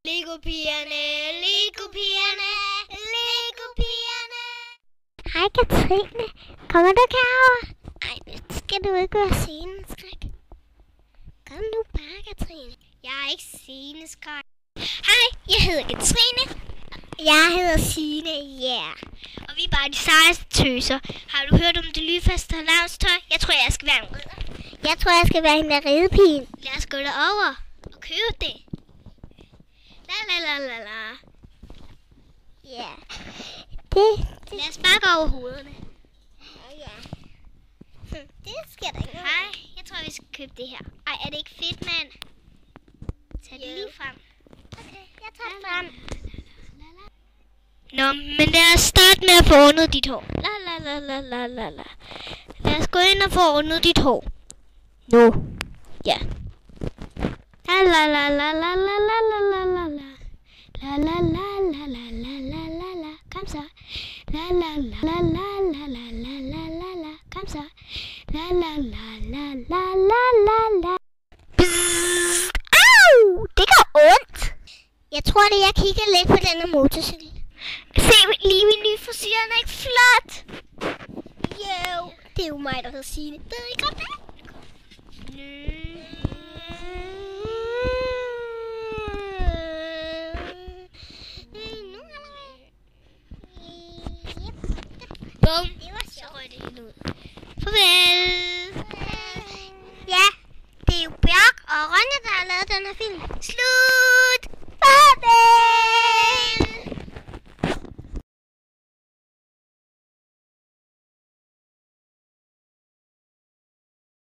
Lego-pigerne, Lego-pigerne, Lego-pigerne. Hej Katrine, kommer du herover? Ej, det skal du ikke være seneskræk. Kom nu bare, Katrine. Jeg er ikke seneskræk. Hej, jeg hedder Katrine. Jeg hedder Signe, yeah. Og vi er bare de sejeste tøser. Har du hørt om det lyfaste lavstøj? Jeg tror, jeg skal være en ridder. Jeg tror, jeg skal være hende der ridepigen. Lad os gå derover og købe det. La la la la la. Ja. Det. Lad os bare gå over hovederne. Ja. Det skal der ikke. Hej, jeg tror, vi skal købe det her. Ej, er det ikke fedt, mand? Tag det lige frem. Okay, jeg tager det frem. Nå, men lad os starte med at få ordnet dit hår. La la la la la la la. Lad os gå ind og få ordnet dit hår. Nu. Ja. La la la la la la la la la la la. La la la la la la la la la. Kom så. La la la la la la la la la la la. Kom så. La la la la la la la la. Au! Det gør ondt. Jeg tror det, jeg kigger lidt på denne motorcykel. Se lige min nye frisyr, den er ikke flot. Jo, det er jo mig, der hedder Signe. Ved I godt det? Bum, så røg det helt ud. Farvel. Ja, det er jo Bjørk og Ronja, der har lavet den her film. Slut.